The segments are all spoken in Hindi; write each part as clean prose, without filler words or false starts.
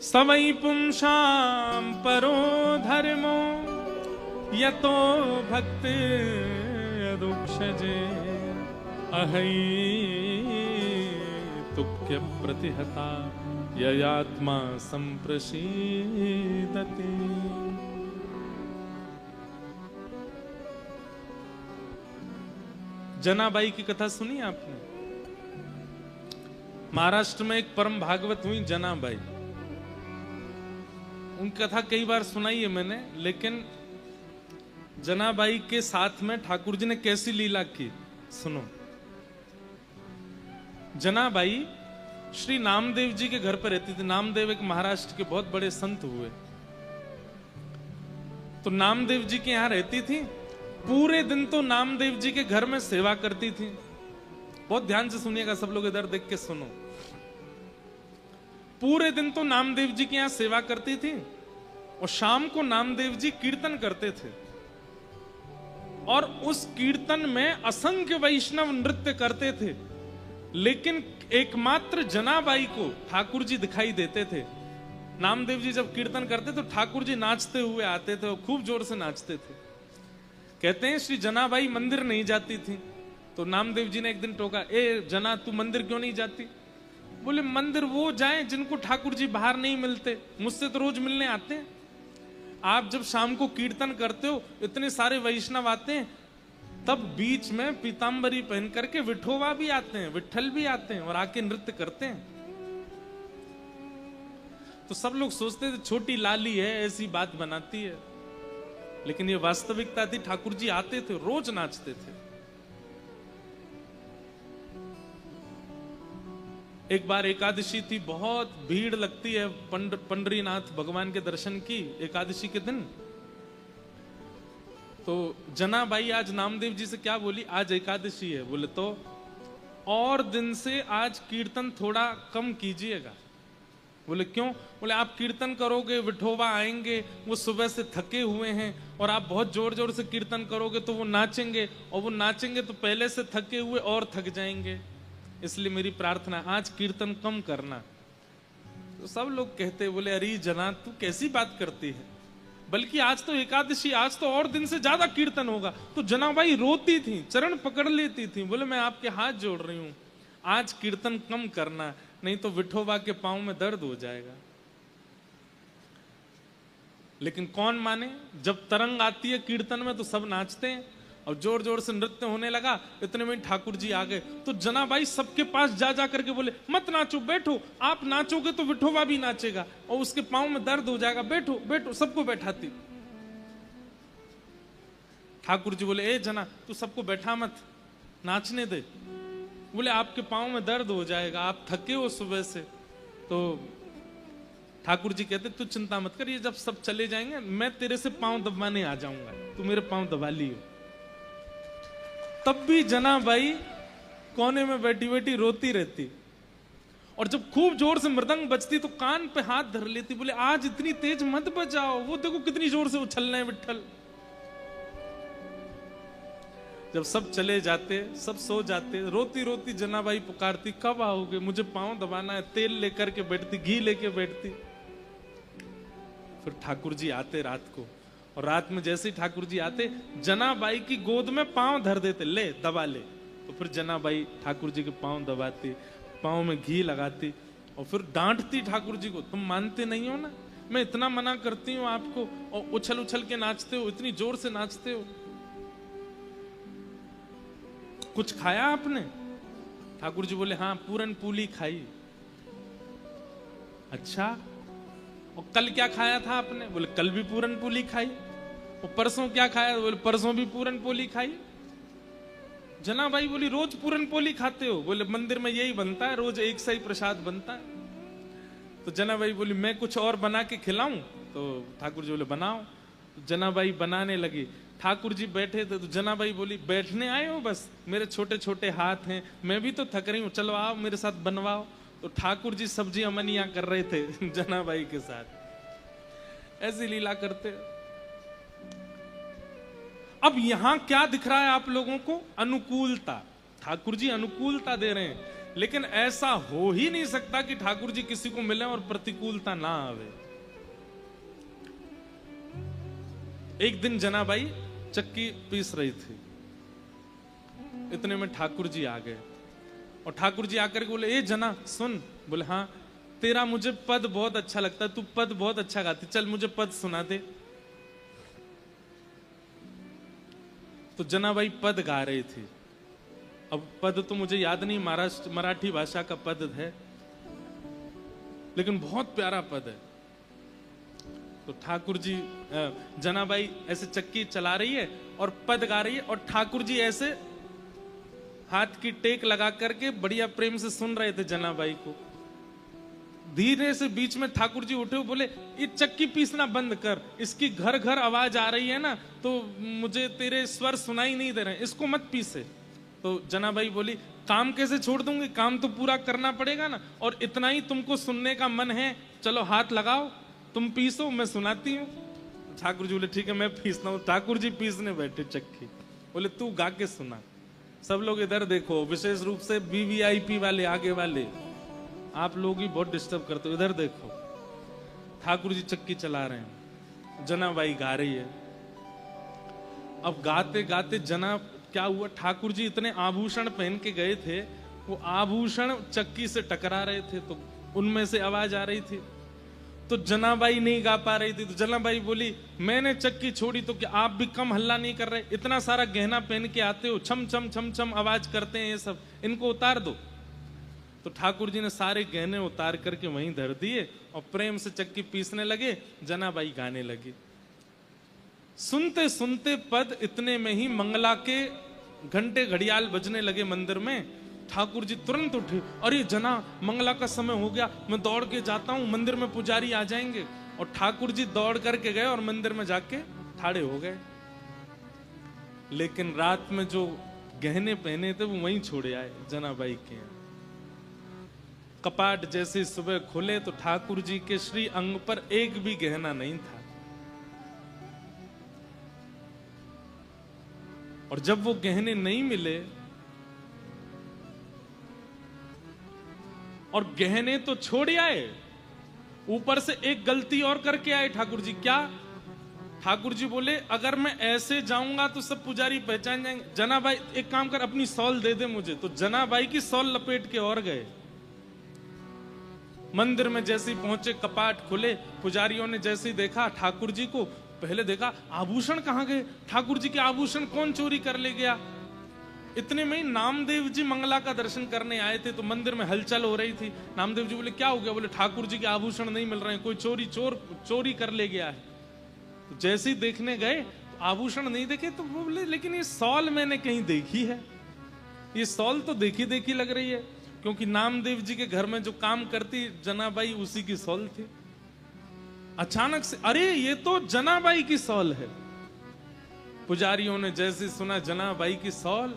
सवै पुंसां परो धर्मो यतो भक्ति रुक्षजे अहै तुक्य प्रतिहता ययात्मा संप्रसीदति। जनाबाई की कथा सुनी आपने? महाराष्ट्र में एक परम भागवत हुई जनाबाई, उनकी कथा कई बार सुनाई है मैंने, लेकिन जनाबाई के साथ में ठाकुर जी ने कैसी लीला की सुनो। जनाबाई श्री नामदेव जी के घर पर रहती थी। नामदेव एक महाराष्ट्र के बहुत बड़े संत हुए, तो नामदेव जी के यहां रहती थी। पूरे दिन तो नामदेव जी के घर में सेवा करती थी। बहुत ध्यान से सुनिएगा सब लोग, इधर देख के सुनो। पूरे दिन तो नामदेव जी के यहां सेवा करती थी और शाम को नामदेव जी कीर्तन करते थे और उस कीर्तन में असंख्य वैष्णव नृत्य करते थे, लेकिन एकमात्र जनाबाई को ठाकुर जी दिखाई देते थे। नामदेव जी जब कीर्तन करते तो ठाकुर जी नाचते हुए आते थे और खूब जोर से नाचते थे। कहते हैं श्री जनाबाई मंदिर नहीं जाती थी, तो नामदेव जी ने एक दिन टोका, ए जना तू मंदिर क्यों नहीं जाती? बोले मंदिर वो जाएं जिनको ठाकुर जी बाहर नहीं मिलते, मुझसे तो रोज मिलने आते हैं। आप जब शाम को कीर्तन करते हो, इतने सारे वैष्णव आते हैं, तब बीच में पीतांबरी पहन करके विठोबा भी आते हैं, विठल भी आते हैं और आके नृत्य करते हैं। तो सब लोग सोचते थे छोटी लाली है, ऐसी बात बनाती है, लेकिन ये वास्तविकता थी। ठाकुर जी आते थे, रोज नाचते थे। एक बार एकादशी थी, बहुत भीड़ लगती है पंडरीनाथ भगवान के दर्शन की एकादशी के दिन। तो जनाबाई आज नामदेव जी से क्या बोली, आज एकादशी है, बोले तो और दिन से आज कीर्तन थोड़ा कम कीजिएगा। बोले क्यों? बोले आप कीर्तन करोगे, विठोबा आएंगे, वो सुबह से थके हुए हैं, और आप बहुत जोर जोर से कीर्तन करोगे तो वो नाचेंगे, और वो नाचेंगे तो पहले से थके हुए और थक जाएंगे। इसलिए मेरी प्रार्थना, आज कीर्तन कम करना। तो सब लोग कहते, बोले अरे जना तू कैसी बात करती है, बल्कि आज तो एकादशी, आज तो और दिन से ज्यादा कीर्तन होगा। तो जनाबाई रोती थी, चरण पकड़ लेती थी, बोले मैं आपके हाथ जोड़ रही हूं, आज कीर्तन कम करना, नहीं तो विठोबा के पांव में दर्द हो जाएगा। लेकिन कौन माने, जब तरंग आती है कीर्तन में तो सब नाचते हैं और जोर जोर से नृत्य होने लगा। इतने में ठाकुर जी आ गए, तो जनाबाई सबके पास जा जा करके बोले मत नाचो, बैठो, आप नाचोगे तो विठोबा भी नाचेगा और उसके पांव में दर्द हो जाएगा, बैठो बैठो, सबको बैठाती। ठाकुर जी बोले ए जना तू सबको बैठा मत, नाचने दे। बोले आपके पांव में दर्द हो जाएगा, आप थके हो सुबह से। तो ठाकुर जी कहते तू चिंता मत कर, ये जब सब चले जाएंगे मैं तेरे से पांव दबाने आ जाऊंगा, तू मेरे पांव दबा लियो। तब भी जनाबाई कोने में बैठी बैठी रोती रहती, और जब खूब जोर से मृदंग बजती तो कान पे हाथ धर लेती, बोले आज इतनी तेज मत बजाओ, वो देखो कितनी जोर से उछल रहे हैं विठल। जब सब चले जाते, सब सो जाते, रोती रोती जनाबाई पुकारती कब आओगे, मुझे पांव दबाना है। तेल लेकर के बैठती, घी लेके बैठती। फिर ठाकुर जी आते रात को, और रात में जैसे ही ठाकुर जी आते जनाबाई की गोद में पांव धर देते, ले दबा ले। तो फिर जनाबाई ठाकुर जी के पांव दबाती, पांव में घी लगाती और फिर डांटती ठाकुर जी को, तुम मानते नहीं हो ना, मैं इतना मना करती हूँ आपको और उछल उछल के नाचते हो, इतनी जोर से नाचते हो। कुछ खाया आपने? ठाकुर जी बोले हाँ पूरन पूली खाई। अच्छा, और कल क्या खाया था आपने? बोले कल भी पूरन पूली खाई। और परसों क्या खाया? बोले परसों भी पूरन पोली खाई। जनाबाई बोली रोज पूरन पोली खाते हो? बोले मंदिर में यही बनता है, रोज एक सा ही प्रसाद बनता है। तो जनाबाई बोली मैं कुछ और बना के खिलाऊं? तो ठाकुर जी बोले बनाओ। तो जनाबाई बनाने लगी। ठाकुर जी बैठे थे तो जनाबाई बोली बैठने आए हो बस, मेरे छोटे छोटे हाथ हैं, मैं भी तो थक रही हूँ, चलो आओ मेरे साथ बनवाओ। तो ठाकुर जी सब्जी अमनिया कर रहे थे जनाबाई के साथ। ऐसी लीला करते। अब यहां क्या दिख रहा है आप लोगों को? अनुकूलता। ठाकुर जी अनुकूलता दे रहे हैं लेकिन ऐसा हो ही नहीं सकता कि ठाकुर जी किसी को मिले और प्रतिकूलता ना आवे। एक दिन जनाबाई चक्की पीस रही थी, इतने में ठाकुर जी आ गए और ठाकुर जी आकर के बोले, ए जना सुन। बोले हाँ, तेरा मुझे पद बहुत अच्छा लगता है, तू पद बहुत अच्छा गाती, चल मुझे पद सुना दे। तो जनाबाई पद गा रही थी। अब पद तो मुझे याद नहीं, मराठी भाषा का पद है, लेकिन बहुत प्यारा पद है। तो ठाकुर जी, जनाबाई ऐसे चक्की चला रही है और पद गा रही है और ठाकुर जी ऐसे हाथ की टेक लगा करके बढ़िया प्रेम से सुन रहे थे जनाबाई को। धीरे से बीच में ठाकुर जी उठे, बोले ये चक्की पीसना बंद कर, इसकी घर घर आवाज आ रही है ना, तो मुझे तेरे स्वर सुनाई नहीं दे रहे, इसको मत पीसे। तो जनाबाई बोली, काम कैसे छोड़ दूंगी, काम तो पूरा करना पड़ेगा ना, और इतना ही तुमको सुनने का मन है, चलो हाथ लगाओ, तुम पीसो, मैं सुनाती हूँ। ठाकुर जी बोले ठीक है मैं पीसता हूँ। ठाकुर जी पीसने बैठे चक्की, बोले तू गा के सुना। सब लोग इधर देखो, विशेष रूप से वीवीआईपी वाले, आगे वाले, आप लोग ही बहुत डिस्टर्ब करते हो, इधर देखो। ठाकुर जी चक्की चला रहे हैं, जनाबाई गा रही है। अब गाते गाते जना क्या हुआ, ठाकुर जी इतने आभूषण पहन के गए थे, वो आभूषण चक्की से टकरा रहे थे, तो उनमें से आवाज आ रही थी। तो जनाबाई नहीं गा पा रही थी, तो जनाबाई बोली मैंने चक्की छोड़ी तो क्या आप भी कम हल्ला नहीं कर रहे, इतना सारा गहना पहन के आते हो, छम छम छम छम आवाज करते हैं ये सब, इनको उतार दो। तो ठाकुर जी ने सारे गहने उतार करके वहीं धर दिए और प्रेम से चक्की पीसने लगे, जनाबाई गाने लगी। सुनते सुनते पद, इतने में ही मंगला के घंटे घड़ियाल बजने लगे मंदिर में। ठाकुर जी तुरंत उठे, अरे जना मंगला का समय हो गया, मैं दौड़ के जाता हूं, मंदिर में पुजारी आ जाएंगे। और ठाकुर जी दौड़ करके गए और मंदिर में जाके ठाड़े हो गए। लेकिन रात में जो गहने पहने थे वो वहीं छोड़े आए जनाबाई के। कपाट जैसे सुबह खुले तो ठाकुर जी के श्री अंग पर एक भी गहना नहीं था। और जब वो गहने नहीं मिले, और गहने तो छोड़ आए, ऊपर से एक गलती और करके आए ठाकुर जी। क्या? ठाकुर जी बोले अगर मैं ऐसे जाऊंगा तो सब पुजारी पहचान जाएंगे। जनाबाई एक काम कर, अपनी सॉल दे दे मुझे। तो जनाबाई की सॉल लपेट के और गए। मंदिर में जैसे ही पहुंचे, कपाट खुले, पुजारियों ने जैसे ही देखा ठाकुर जी को, पहले देखा आभूषण कहां गए, ठाकुर जी के आभूषण कौन चोरी कर ले गया। इतने में ही नामदेव जी मंगला का दर्शन करने आए थे, तो मंदिर में हलचल हो रही थी। नामदेव जी बोले क्या हो गया? बोले ठाकुर जी के आभूषण नहीं मिल रहे हैं, कोई चोरी कर ले गया है। तो जैसे ही देखने गए तो आभूषण नहीं देखे, तो वो बोले लेकिन ये सॉल मैंने कहीं देखी है, ये सॉल तो देखी देखी लग रही है, क्योंकि नामदेव जी के घर में जो काम करती जनाबाई उसी की सॉल थी। अचानक से अरे ये तो जनाबाई की सॉल है। पुजारियों ने जैसे सुना जनाबाई की सॉल,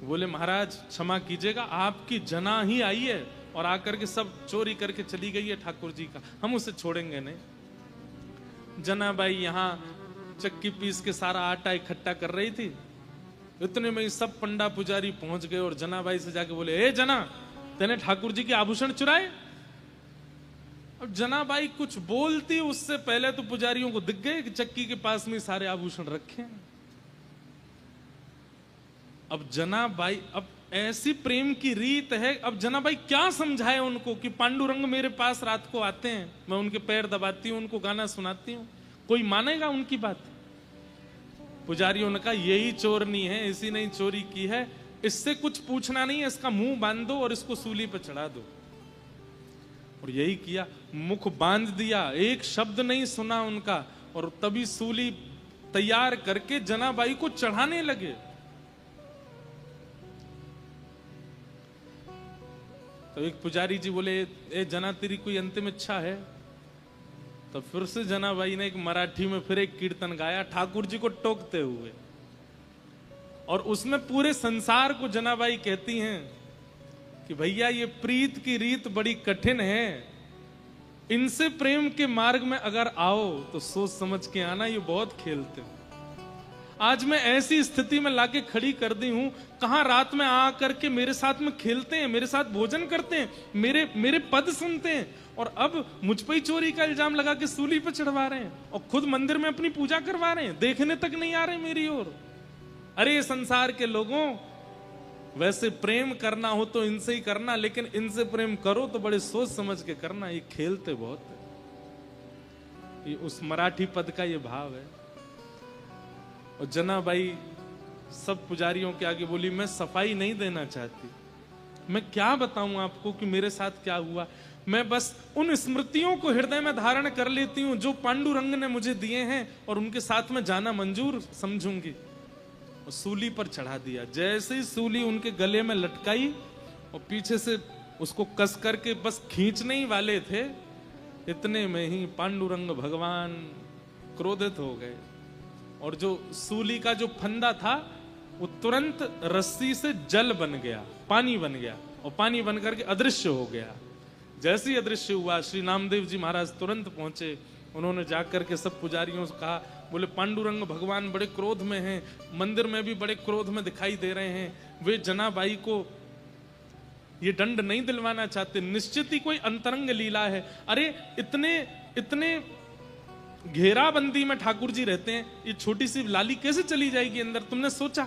बोले महाराज क्षमा कीजिएगा, आपकी जना ही आई है और आकर के सब चोरी करके चली गई है ठाकुर जी का, हम उसे छोड़ेंगे नहीं। जनाबाई यहाँ चक्की पीस के सारा आटा इकट्ठा कर रही थी। इतने में सब पंडा पुजारी पहुंच गए और जनाबाई से जाके बोले ए जना, तेने ठाकुर जी के आभूषण चुराए? अब जनाबाई कुछ बोलती उससे पहले तो पुजारियों को दिख गए कि चक्की के पास में सारे आभूषण रखे हैं। अब जनाबाई, अब ऐसी प्रेम की रीत है, अब जनाबाई क्या समझाए उनको कि पांडुरंग मेरे पास रात को आते हैं, मैं उनके पैर दबाती हूं, उनको गाना सुनाती हूं, कोई मानेगा उनकी बात? पुजारियों ने कहा यही चोरनी है, इसी ने चोरी की है, इससे कुछ पूछना नहीं है, इसका मुंह बांध दो और इसको सूली पर चढ़ा दो। और यही किया, मुख बांध दिया, एक शब्द नहीं सुना उनका, और तभी सूली तैयार करके जनाबाई को चढ़ाने लगे। तो एक पुजारी जी बोले ए जना तेरी कोई अंतिम इच्छा है? तो फिर से जनाबाई ने एक मराठी में फिर एक कीर्तन गाया ठाकुर जी को टोकते हुए, और उसमें पूरे संसार को जनाबाई कहती हैं कि भैया ये प्रीत की रीत बड़ी कठिन है, इनसे प्रेम के मार्ग में अगर आओ तो सोच समझ के आना, ये बहुत खेलते हो। आज मैं ऐसी स्थिति में लाके खड़ी कर दी हूं, कहां रात में आ करके मेरे साथ में खेलते हैं, मेरे साथ भोजन करते हैं, मेरे पद सुनते हैं, और अब मुझ पर ही चोरी का इल्जाम लगा के सूली पे चढ़वा रहे हैं, और खुद मंदिर में अपनी पूजा करवा रहे हैं, देखने तक नहीं आ रहे मेरी ओर। अरे संसार के लोगों, वैसे प्रेम करना हो तो इनसे ही करना, लेकिन इनसे प्रेम करो तो बड़े सोच समझ के करना, ये खेलते बहुत है। ये उस मराठी पद का ये भाव है। और जनाबाई सब पुजारियों के आगे बोली, मैं सफाई नहीं देना चाहती, मैं क्या बताऊं आपको कि मेरे साथ क्या हुआ। मैं बस उन स्मृतियों को हृदय में धारण कर लेती हूं जो पांडुरंग ने मुझे दिए हैं, और उनके साथ में जाना मंजूर समझूंगी। और सूली पर चढ़ा दिया। जैसे ही सूली उनके गले में लटकाई और पीछे से उसको कस करके बस खींचने ही वाले थे, इतने में ही पांडुरंग भगवान क्रोधित हो गए, और जो सूली का जो फंदा था वो तुरंत रस्सी से जल बन गया, पानी बन गया, और पानी बन करके अदृश्य हो गया। जैसे ही अदृश्य हुआ, श्री नामदेव जी महाराज तुरंत पहुंचे। उन्होंने जाकर के सब पुजारियों से कहा, बोले पांडुरंग भगवान बड़े क्रोध में हैं, मंदिर में भी बड़े क्रोध में दिखाई दे रहे हैं, वे जनाबाई को ये दंड नहीं दिलवाना चाहते, निश्चित ही कोई अंतरंग लीला है। अरे इतने घेराबंदी में ठाकुर जी रहते हैं, ये छोटी सी लाली कैसे चली जाएगी अंदर, तुमने सोचा?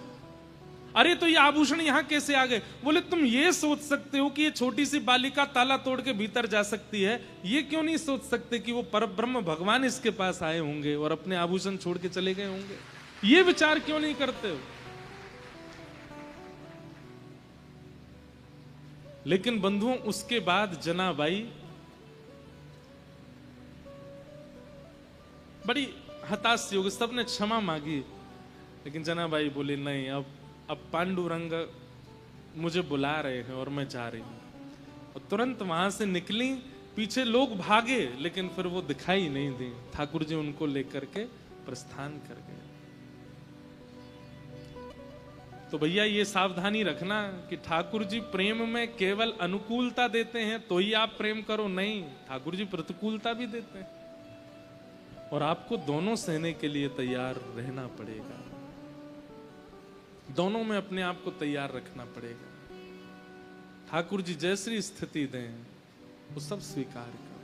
अरे तो ये आभूषण यहां कैसे आ गए? बोले तुम ये सोच सकते हो कि ये छोटी सी बालिका ताला तोड़ के भीतर जा सकती है, ये क्यों नहीं सोच सकते कि वो परब्रह्म भगवान इसके पास आए होंगे और अपने आभूषण छोड़ के चले गए होंगे? ये विचार क्यों नहीं करते हो? लेकिन बंधुओं, उसके बाद जनाबाई बड़ी हताश होगी, सबने क्षमा मांगी, लेकिन जनाबाई बोली नहीं, अब पांडुरंग मुझे बुला रहे हैं और मैं जा रही हूं। और तुरंत वहां से निकली, पीछे लोग भागे, लेकिन फिर वो दिखाई नहीं दी। ठाकुर जी उनको लेकर के प्रस्थान कर गए। तो भैया ये सावधानी रखना कि ठाकुर जी प्रेम में केवल अनुकूलता देते हैं तो ही आप प्रेम करो, नहीं, ठाकुर जी प्रतिकूलता भी देते हैं, और आपको दोनों सहने के लिए तैयार रहना पड़ेगा, दोनों में अपने आप को तैयार रखना पड़ेगा। ठाकुर जी जैसी स्थिति दें वो सब स्वीकार कर।